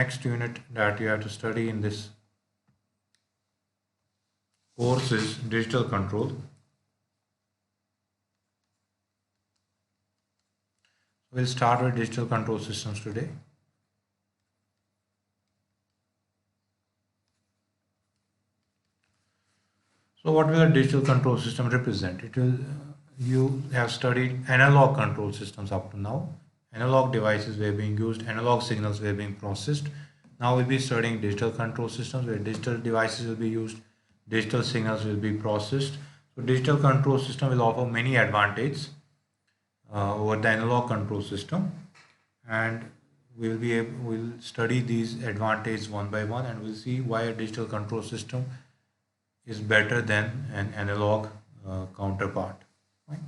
Next unit that you have to study in this course is digital control. We'll start with digital control systems today. So what will a digital control system represent? It will you have studied analog control systems up to now. Analog devices were being used, analog signals were being processed. Now we'll be studying digital control systems where digital devices will be used, digital signals will be processed. So digital control system will offer many advantages over the analog control system, and we'll study these advantages one by one, and we'll see why a digital control system is better than an analog counterpart. Right?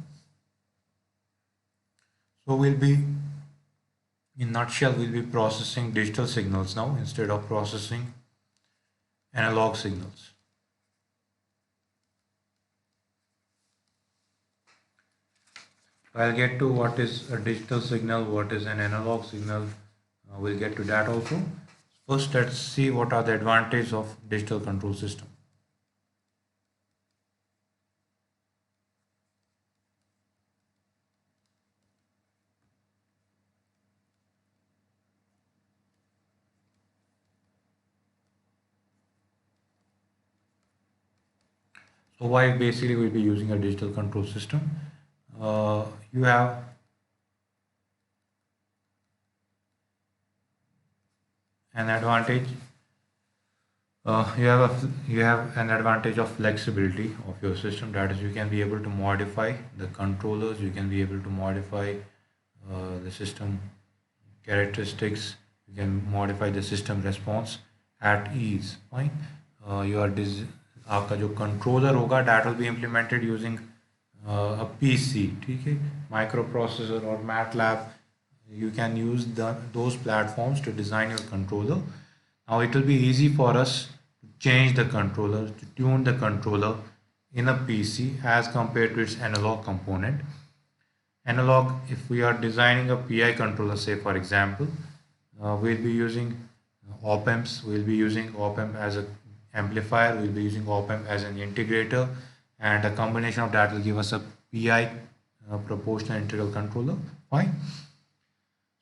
So in nutshell, we'll be processing digital signals now instead of processing analog signals. I'll get to what is a digital signal, what is an analog signal. We'll get to that also. First, let's see what are the advantages of digital control system. So why basically we'll be using a digital control system? You have an advantage. You have an advantage of flexibility of your system. That is, you can be able to modify the controllers. You can be able to modify the system characteristics. You can modify the system response at ease. Fine. Your आपका जो controller होगा that will be implemented using a PC. ठीक है, microprocessor or MATLAB. You can use those platforms to design your controller. Now it will be easy for us to change the controller, to tune the controller in a PC as compared to its analog component. Analog, if we are designing a PI controller, say for example, we'll be using op-amps, we'll be using op-amp as an amplifier, we'll be using op-amp as an integrator, and a combination of that will give us a PI proportional integral controller. Fine.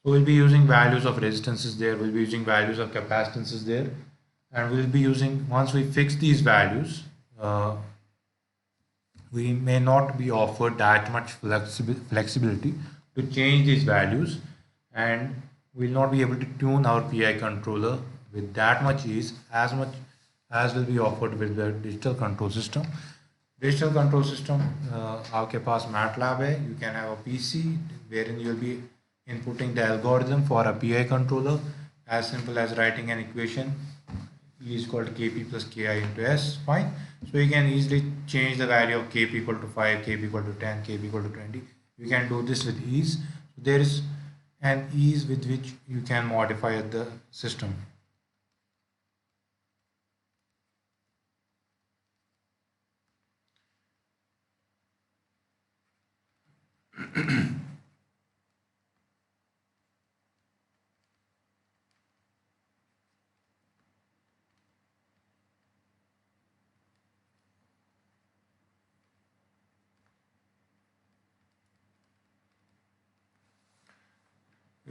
So we'll be using values of resistances there, we'll be using values of capacitances there, and we'll be using, once we fix these values, we may not be offered that much flexibility to change these values, and we'll not be able to tune our PI controller with that much ease much as will be offered with the digital control system. Digital control system, आपके पास MATLAB है, you can have a PC wherein you'll be inputting the algorithm for a PI controller, as simple as writing an equation. E is equal to Kp plus Ki into S. Fine. So you can easily change the value of Kp equal to 5, Kp equal to 10, Kp equal to 20. You can do this with ease. So there is an ease with which you can modify the system.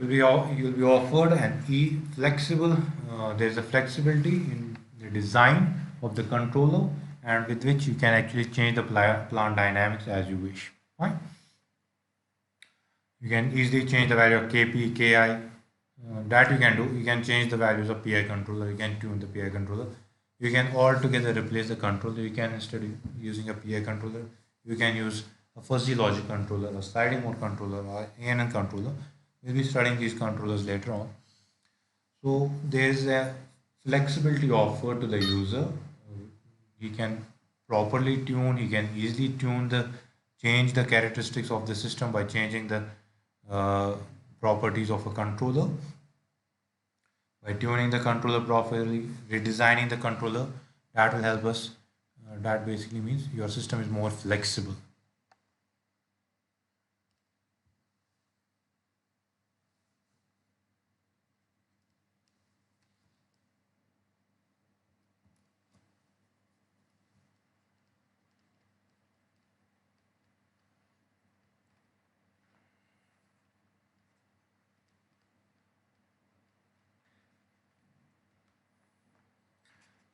You'll be offered an flexible. There's a flexibility in the design of the controller, and with which you can actually change the plant dynamics as you wish. Fine. You can easily change the value of Kp, Ki. That you can do. You can change the values of PI controller. You can tune the PI controller. You can altogether replace the controller. You can, instead of using a PI controller, you can use a fuzzy logic controller, a sliding mode controller, or ANN controller. We'll be studying these controllers later on. So there is a flexibility offered to the user. He can properly tune, he can easily change the characteristics of the system by changing the properties of a controller. By tuning the controller properly, redesigning the controller, that will help us. That basically means your system is more flexible.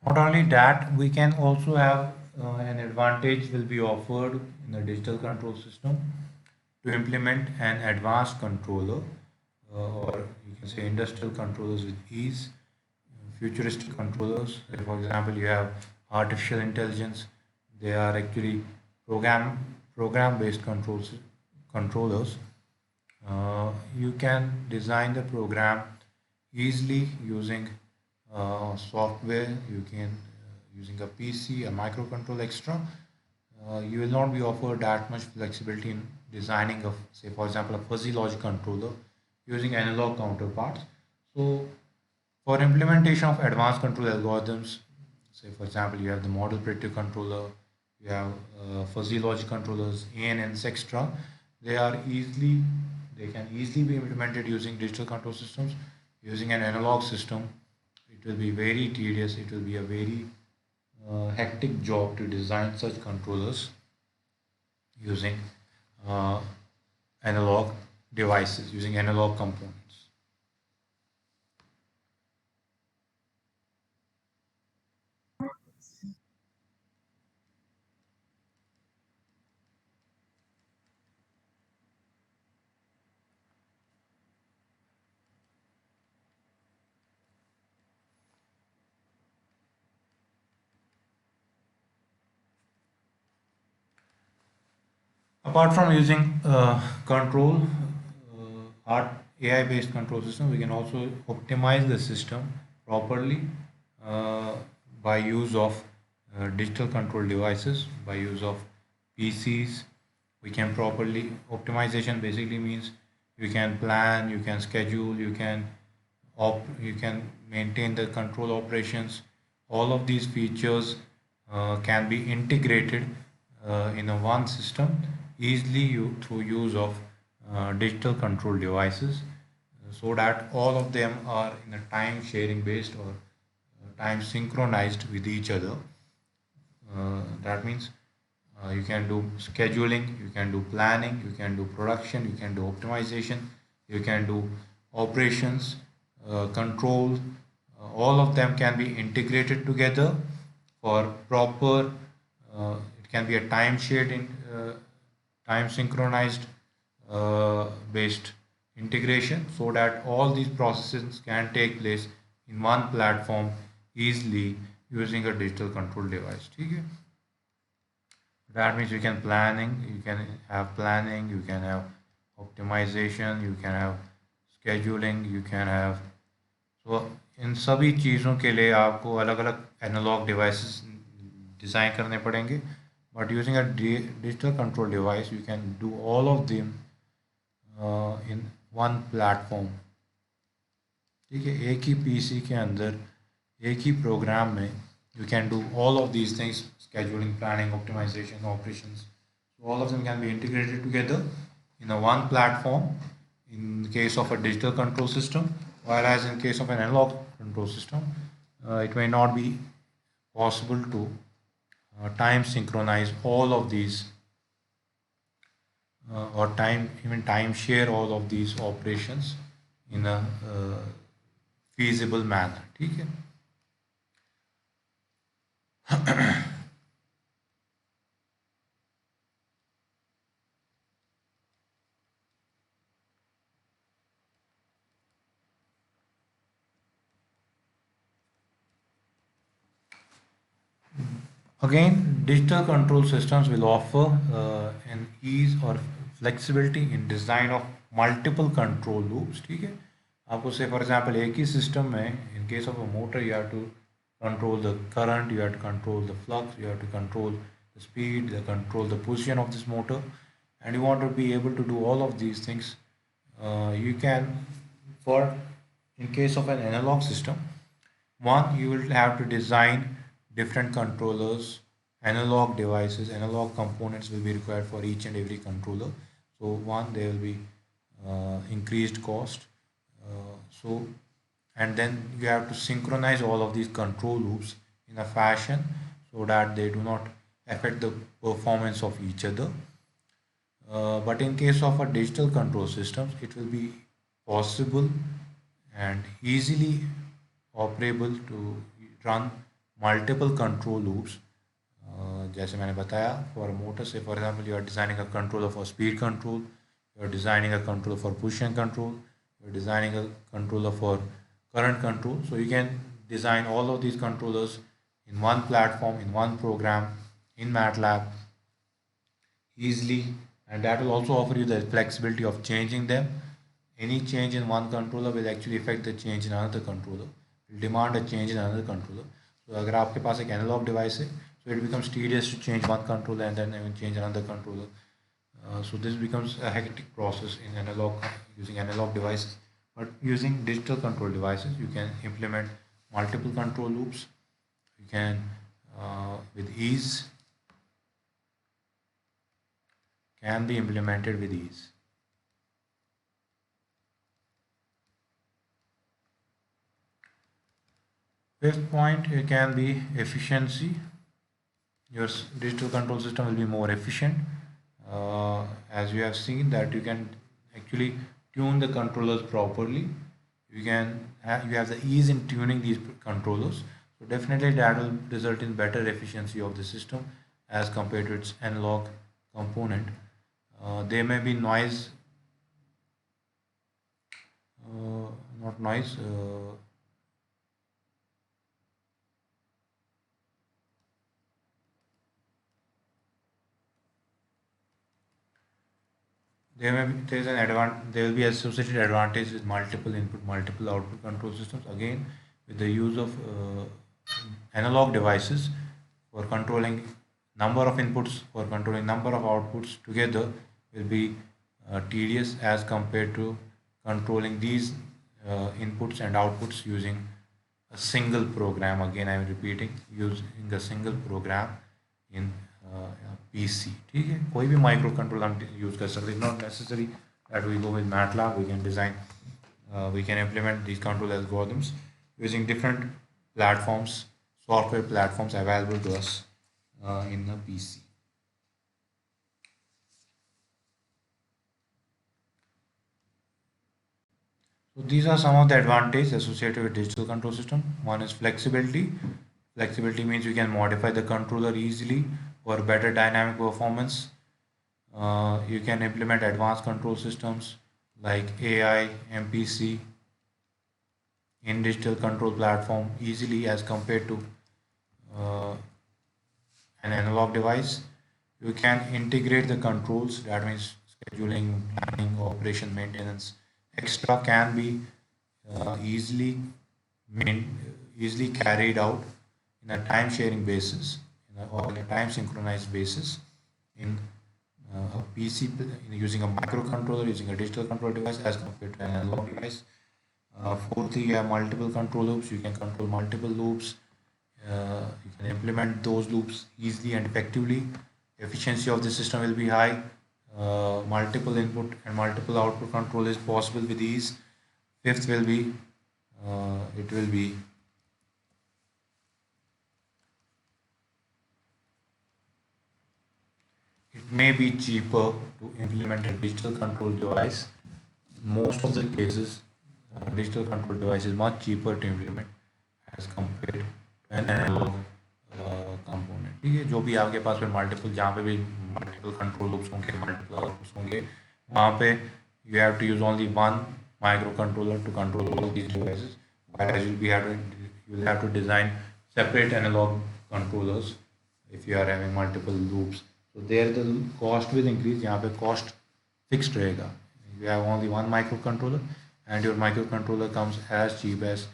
Not only that, we can also have an advantage will be offered in the digital control system to implement an advanced controller, or you can say industrial controllers with ease, futuristic controllers. Like for example, you have artificial intelligence. They are actually program based controllers. You can design the program easily using software. You can using a PC, a microcontroller extra. You will not be offered that much flexibility in designing of, say, for example, a fuzzy logic controller using analog counterparts. So, for implementation of advanced control algorithms, say, for example, you have the model predictive controller, you have fuzzy logic controllers, ANNs, etc. They are easily, they can easily be implemented using digital control systems. Using an analog system, it will be very tedious. It will be a very hectic job to design such controllers using uh, analog devices, using analog components. Apart from using hard AI-based control system, we can also optimize the system properly uh, by use of digital control devices, by use of PCs. We can properly optimization basically means you can plan, you can schedule, you can maintain the control operations. All of these features can be integrated in a one system easily through use of digital control devices, so that all of them are in a time sharing based or time synchronized with each other. That means you can do scheduling, you can do planning, you can do production, you can do optimization, you can do operations, control. All of them can be integrated together for proper. It can be a time shared in time synchronized based integration, so that all these processes can take place in one platform easily using a digital control device. ठीक है? That means you can have planning, you can have optimization, you can have scheduling, you can have, so इन सभी चीज़ों के लिए आपको अलग अलग analogue devices design करने पड़ेंगे. But using a digital control device you can do all of them in one platform. ठीक है, एक ही पीसी के अंदर एक ही प्रोग्राम में you can do all of these things: scheduling, planning, optimization, operations. So all of them can be integrated together in a one platform in case of a digital control system, whereas in case of an analog control system, it may not be possible to time synchronize all of these or time even time share all of these operations in a feasible manner. ठीक है. Again, digital control systems will offer an ease or flexibility in design of multiple control loops. ठीक है, आपको से for example एक ही system में in case of a motor you have to control the current, you have to control the flux, you have to control the speed, the control the position of this motor, and you want to be able to do all of these things. You can, for in case of an analog system, one, you will have to design different controllers, analog devices, analog components will be required for each and every controller. So one, there will be increased cost. So, and then you have to synchronize all of these control loops in a fashion so that they do not affect the performance of each other. But in case of a digital control systems, it will be possible and easily operable to run multiple control loops. जैसे मैंने बताया, for a motor, say for example, you are designing a controller for speed control, you are designing a controller for push and control, you are designing a controller for current control. So you can design all of these controllers in one platform, in one program, in MATLAB easily, and that will also offer you the flexibility of changing them. Any change in one controller will actually affect the change in another controller, will demand a change in another controller. So अगर आपके पास एक analog device है, so it becomes tedious to change one controller and then even change another controller. So this becomes a hectic process in analog, using analog devices. But using digital control devices, you can implement multiple control loops. You can, with ease, can be implemented with ease. Fifth point, it can be efficiency. Your digital control system will be more efficient. As you have seen that you can actually tune the controllers properly. You have the ease in tuning these controllers. So definitely that will result in better efficiency of the system as compared to its analog component. There may be noise, not noise. There will be associated advantage with multiple input, multiple output control systems. Again, with the use of analog devices for controlling number of inputs, for controlling number of outputs together will be tedious as compared to controlling these inputs and outputs using a single program. Again, I am repeating, using a single program in PC. ठीक है, कोई भी micro control हम use कर सकते हैं. Not necessary that we go with MATLAB. We can implement these control algorithms using different platforms, software platforms available to us in the PC. So these are some of the advantages associated with digital control system. One is flexibility. Flexibility means you can modify the controller easily for better dynamic performance. You can implement advanced control systems like AI, MPC in digital control platform easily as compared to uh, an analog device. You can integrate the controls, that means scheduling, planning, operation, maintenance. Extra can be easily main, easily carried out in a time sharing basis, or in a time synchronized basis in a PC, using a microcontroller, using a digital control device as compared to an analog device. Fourthly, you have multiple control loops. You can control multiple loops. You can implement those loops easily and effectively. Efficiency of the system will be high. Multiple input and multiple output control is possible with ease. Fifth will be, it will be it may be cheaper to implement a digital control device. Most of the cases, digital control device is much cheaper to implement as compared to an analog component. ठीक है, जो भी आपके पास फिर multiple, जहाँ पे भी multiple control loops होंगे, मल्टीपल आउटपुट्स होंगे, वहाँ पे you have to use only one microcontroller to control all these devices, whereas you'll have to design separate analog controllers if you are having multiple loops. So there the cost will increase. यहाँ पे cost fixed रहेगा. You have only one microcontroller and your microcontroller comes as cheap as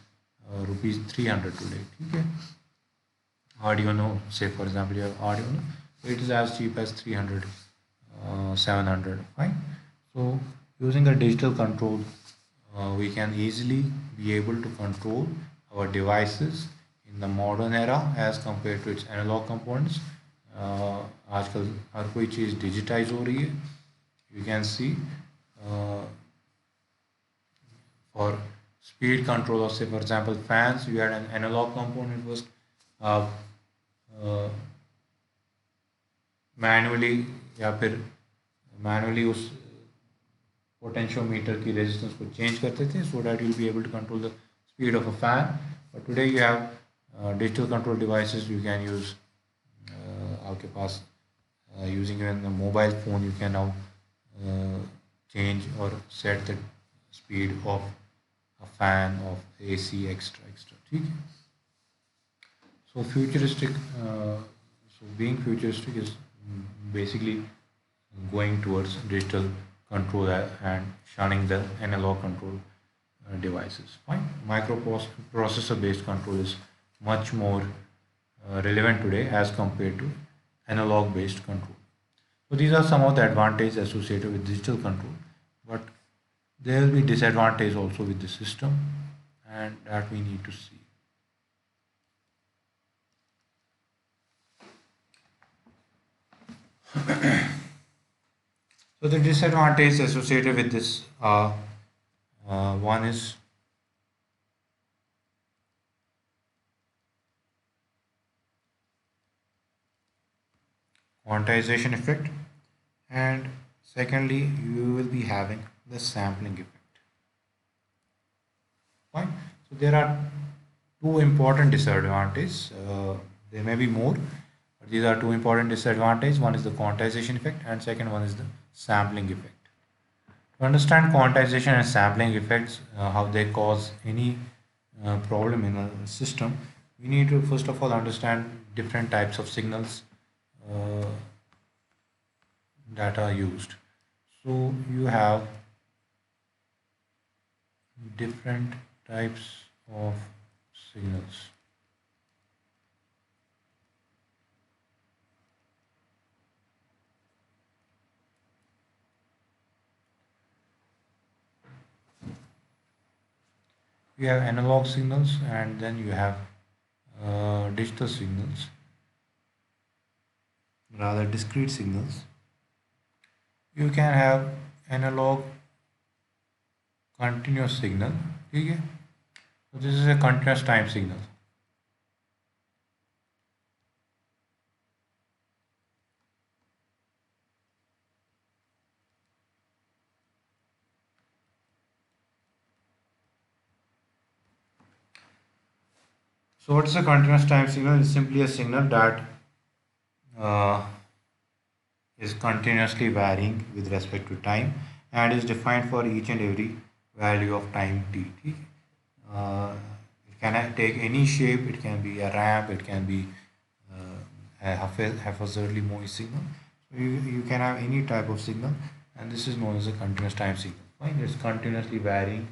rupees 300 today. ठीक है. Arduino, say for example you have Arduino, so it is as cheap as 300, 700. Fine. So using a digital control, we can easily be able to control our devices in the modern era as compared to its analog components. आजकल हर कोई चीज़ digitise हो रही है. You can see for speed control, or say for example fans, you had an analog component first. Manually या फिर manually उस potentiometer की resistance को चेंज करते थे, so that you will be able to control the speed of a fan. But today you have Digital control devices you can use आपके पास using even a mobile phone you can now uh, change or set the speed of a fan of AC extra ठीक है. So futuristic so being futuristic is basically going towards digital control and shunning the analog control devices. Fine. Microprocessor based control is much more relevant today as compared to analog based control. So these are some of the advantages associated with digital control, but there will be disadvantage also with the system, and that we need to see. So the disadvantages associated with this one is quantization effect, and secondly you will be having the sampling effect. Fine. So there are two important disadvantages. There may be more, but these are two important disadvantages. One is the quantization effect, and second one is the sampling effect. To understand quantization and sampling effects, how they cause any problem in a system, we need to first of all understand different types of signals uh, that are used. So you have different types of signals. You have analog signals and then you have digital signals, rather discrete signals. You can have analog continuous signal. ठीक है. So this is a continuous time signal. So what is a continuous time signal? It's simply a signal that uh, is continuously varying with respect to time and is defined for each and every value of time t. ठीक है? It can take any shape. It can be a ramp. It can be a haphazardly moving signal. So you can have any type of signal, and this is known as a continuous time signal. Fine. It's continuously varying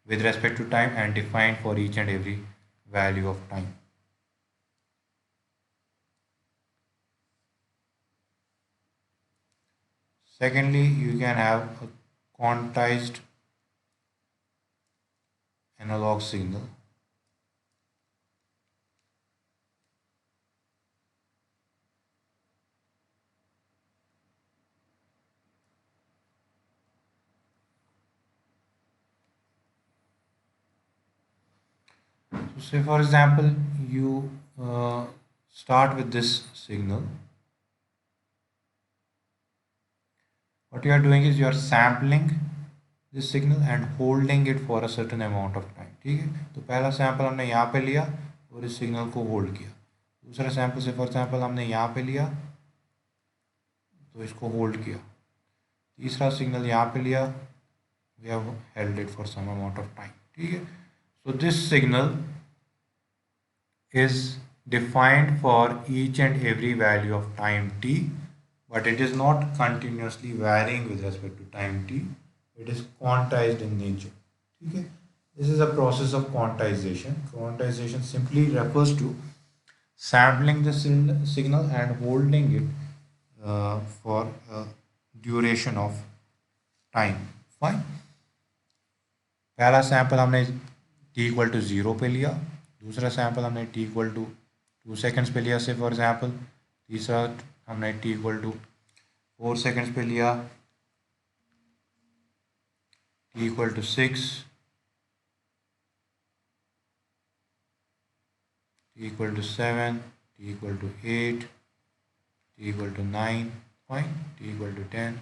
with respect to time and defined for each and every value of time. Secondly, you can have a quantized analog signal. So say for example, you start with this signal. What you are doing is you are sampling this signal and holding it for a certain amount of time. ठीक है. तो पहला sample हमने यहाँ पे लिया और इस सिग्नल को होल्ड किया. दूसरा सैंपल से फॉर एग्जाम्पल हमने यहाँ पे लिया तो इसको होल्ड किया. तीसरा सिग्नल यहाँ पे लिया, we have held it for some amount of time. ठीक है. So this signal is defined for each and every value of time t, but it is not continuously varying with respect to time t. It is quantized in nature. ठीक है. This is a process of quantization. Quantization simply refers to sampling the signal and holding it for a duration of time. Fine. पहला sample हमने t equal to 0 पे लिया. दूसरा sample हमने t equal to 2 seconds पे लिया से for example. तीसरा हमने t इक्वल टू 4 सेकेंड्स पे लिया. t equal to 6, t equal to 7, t equal to 8, t equal to 9, fine, t equal to 10,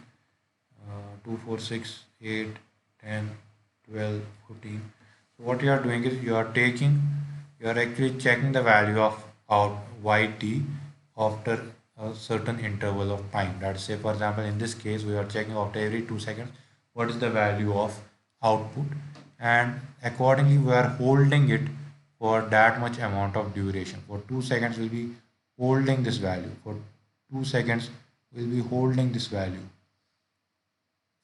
2, 4, 6, 8, 10, 12, 14. So what you are doing is you are taking you are actually checking the value of out yt after a certain interval of time. Let's say, for example, in this case, we are checking after every 2 seconds what is the value of output, and accordingly, we are holding it for that much amount of duration. For 2 seconds, we'll be holding this value. For 2 seconds, we'll be holding this value.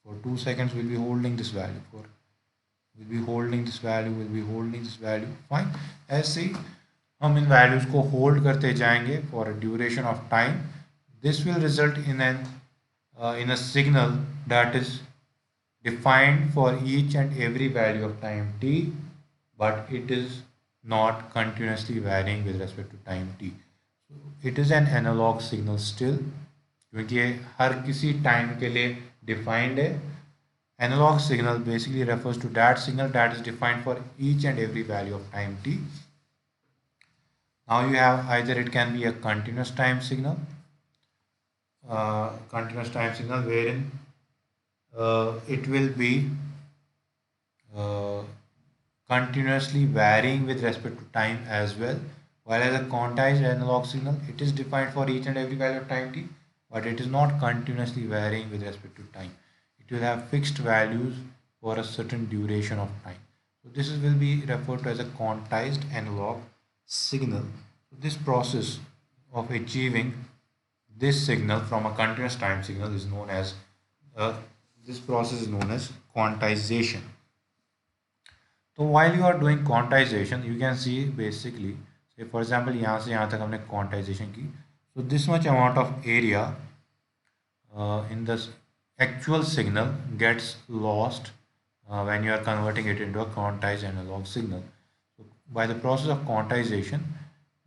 For 2 seconds, we'll be holding this value. For we'll be holding this value. We'll be holding this value. Fine. ऐसे ही हम इन values को hold करते जाएंगे for a duration of time. This will result in a signal that is defined for each and every value of time t, but it is not continuously varying with respect to time t. So it is an analog signal still, क्योंकि ये हर किसी time के लिए defined है. Analog signal basically refers to that signal that is defined for each and every value of time t. Now you have either it can be a continuous time signal wherein it will be uh, continuously varying with respect to time as well. While as a quantized analog signal, it is defined for each and every value of time t, but it is not continuously varying with respect to time. It will have fixed values for a certain duration of time. So this will be referred to as a quantized analog signal. So this process of achieving this signal from a continuous time signal is known as uh, this process is known as quantization. So while you are doing quantization, you can see basically, say for example, यहाँ से यहाँ तक हमने quantization की. So this much amount of area in the actual signal gets lost when you are converting it into a quantized analog signal. So by the process of quantization,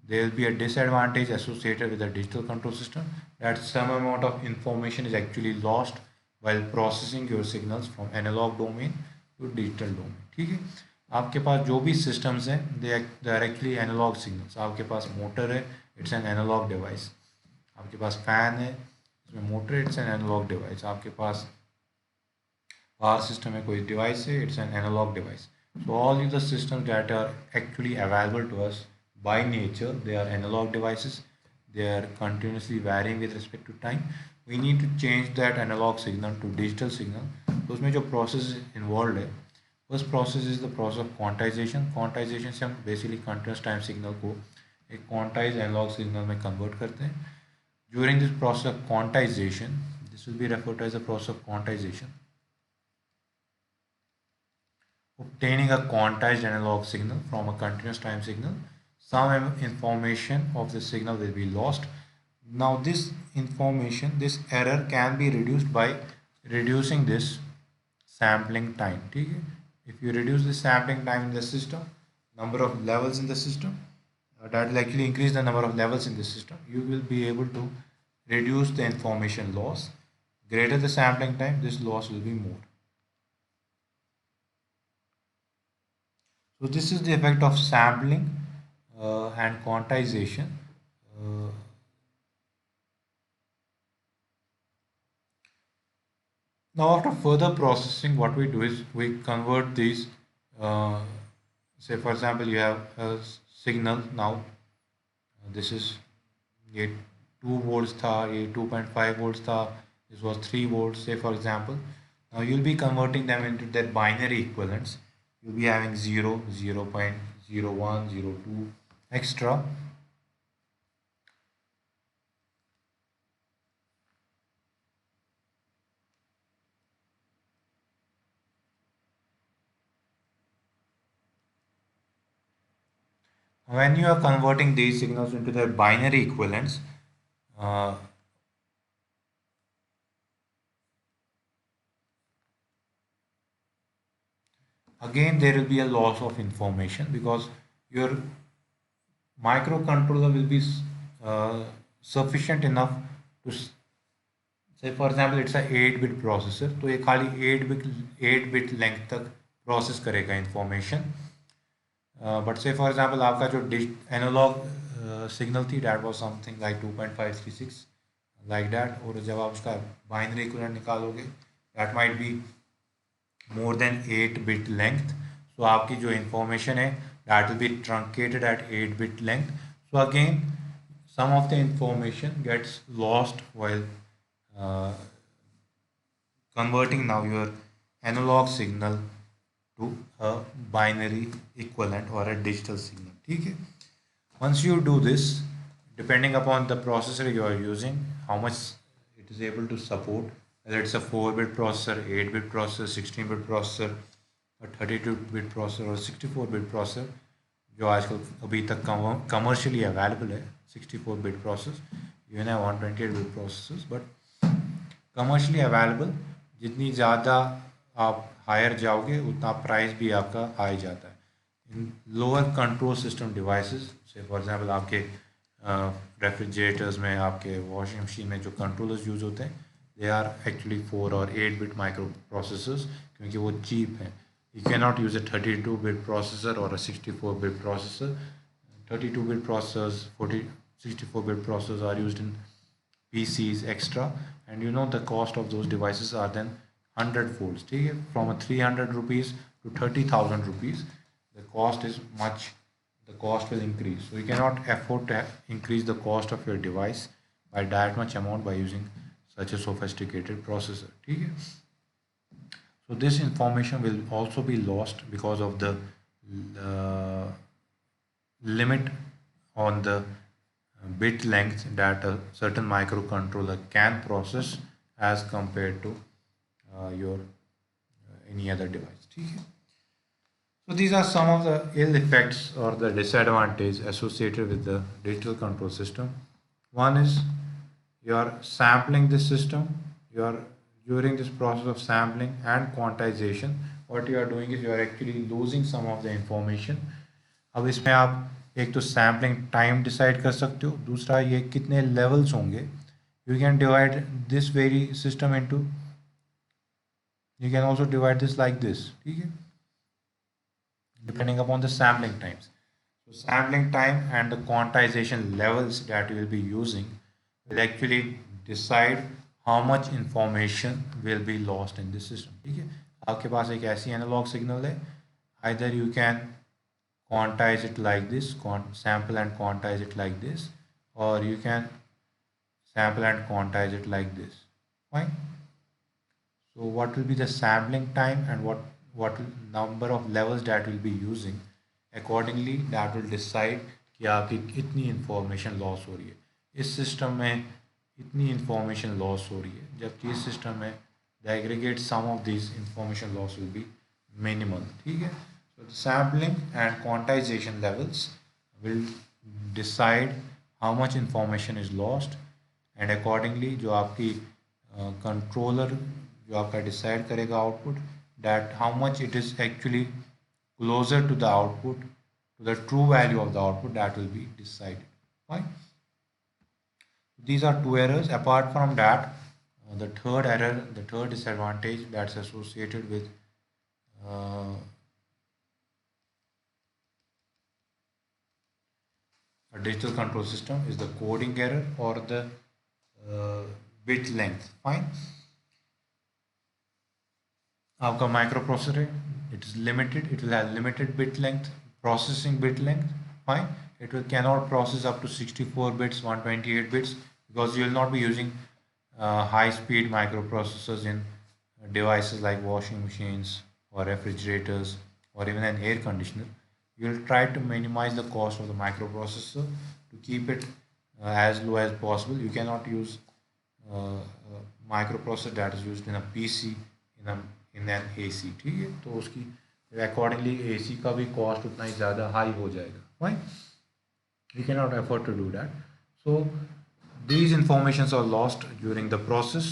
there will be a disadvantage associated with the digital control system, that some amount of information is actually lost while processing your signals from analog domain to digital domain. ठीक है. आपके पास जो भी systems हैं they are actually analogue signals. आपके पास motor है, it's an analogue device. आपके पास फैन है, इसमें motor, it's an analogue device. आपके पास पावर सिस्टम है, कोई डिवाइस है, it's an analogue device. So all the systems that are actually available to us by nature, they are analog devices. They are continuously varying with respect to time. We need to change that analog signal to digital signal. तो उसमें जो process involved है, first process is the process of quantization. Quantization से हम basically continuous time signal को एक quantized analog signal में convert करते हैं. During this process of quantization, this will be referred to as the process of quantization. Obtaining a quantized analog signal from a continuous time signal, some information of the signal will be lost. Now this information, this error can be reduced by reducing this sampling time. ठीक है. If you reduce the sampling time in the system, number of levels in the system, that will actually increase the number of levels in the system. You will be able to reduce the information loss. Greater the sampling time, this loss will be more. So this is the effect of sampling and quantization. Uh, Now after further processing, what we do is we convert these, uh, say for example, you have a signal now. This is ये 2 volts था, ये 2.5 volts था, this was 3 volts, say for example. Now you'll be converting them into their binary equivalents. You'll be having 0, 0.01, 0.02 extra. When you are converting these signals into their binary equivalents, uh, again there will be a loss of information because your microcontroller will be sufficient enough to say for example it's a 8-bit processor, तो ये खाली 8 bit length तक process करेगा information. But say for example आपका जो analogue signal थी that was something like 2.536 like that, और जब आप उसका बाइनरी इक्विवेलेंट निकालोगे that might be more than 8 bit length. So आपकी जो इंफॉर्मेशन है that will be truncated at 8-bit length. So again, some of the information gets lost while uh, converting now your analog signal to a binary equivalent or a digital signal. ठीक है? Once you do this, depending upon the processor you are using, how much it is able to support, whether it's a 4-bit processor, 8-bit processor, 16-bit processor, a 32-bit processor और 64-bit processor, जो आजकल अभी तक commercially available है 64-bit processors, even है 128-bit processors, but commercially available, जितनी ज़्यादा आप हायर जाओगे उतना प्राइस भी आपका हाई जाता है इन लोअर कंट्रोल सिस्टम डिवाइसेस से। फॉर एग्जांपल आपके रेफ्रिजरेटर्स में, आपके वॉशिंग मशीन में जो कंट्रोलर्स यूज़ होते हैं, दे आर एक्चुअली 4 और 8-bit माइक्रो प्रोसेसर्स, क्योंकि वो चीप हैं। You can not use a 32-bit processor और अ 64-bit processor. 32-bit processors, 64-bit processors are used in PCs extra, and you know the cost of those devices are then 100 folds. ठीक है, from a 300 rupees to 30,000 rupees, the cost is much, the cost will increase. So you cannot afford to increase the cost of your device by that much amount by using such a sophisticated processor. ठीक है, so this information will also be lost because of the uh, limit on the bit length that a certain microcontroller can process as compared to your any other device. ठीक है? So these are some of the ill effects or the disadvantage associated with the digital control system. One is you are sampling this system. You are during this process of sampling and quantization, what you are doing is you are actually losing some of the information. अब इसमें आप एक तो sampling time decide कर सकते हो, दूसरा ये कितने लेवल्स होंगे. You can divide this very system into, you can also divide this like this. ठीक है, depending upon the sampling times. So sampling time and the quantization levels that you will be using will actually decide how much information will be lost in this system. ठीक है, आपके पास एक ऐसी analogue signal है, either you can quantize it like this, sample and quantize it like this, or you can sample and quantize it like this. Fine. So what will be the sampling time and what number of levels that will be using, accordingly that will decide कि आपकी कितनी information loss हो रही है. इस system में इतनी information loss हो रही है, जबकि इस सिस्टम में the aggregate sum of this information loss will be minimal. ठीक है, so the sampling and quantization levels will decide how much information is lost, and accordingly जो आपकी कंट्रोलर जो आपका डिसाइड करेगा output, that how much it is actually closer to the output, to the true value of the output, that will be decided. Fine. These are two errors. Apart from that, the third error, the third disadvantage that's associated with a digital control system is the coding error or the bit length. Fine. आपका micro processor है, it is limited, it will have limited bit length, processing bit length. Fine, it will cannot process up to 64 bits, 128 bits, because you will not be using high speed microprocessors in devices like washing machines or refrigerators or even an air conditioner. You will try to minimize the cost of the microprocessor to keep it as low as possible. You cannot use a microprocessor that is used in a PC in an AC. ठीक है, तो उसकी accordingly AC का भी cost उतना ही ज़्यादा high हो जाएगा. Right? We cannot afford to do that. So these informations are lost during the process.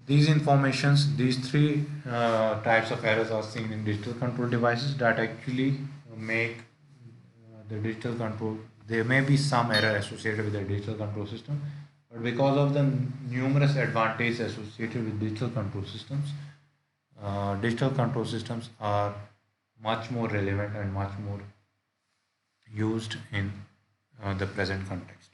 These informations, these three types of errors are seen in digital control devices that actually make the digital control. There may be some error associated with the digital control system, but because of the numerous advantages associated with digital control systems are much more relevant and much more used in the present context.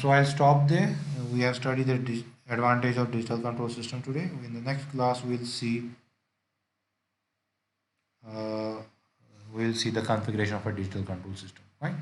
So I'll stop there. we have studied the advantage of digital control system today. In the next class, uh, we'll see the configuration of a digital control system. Right?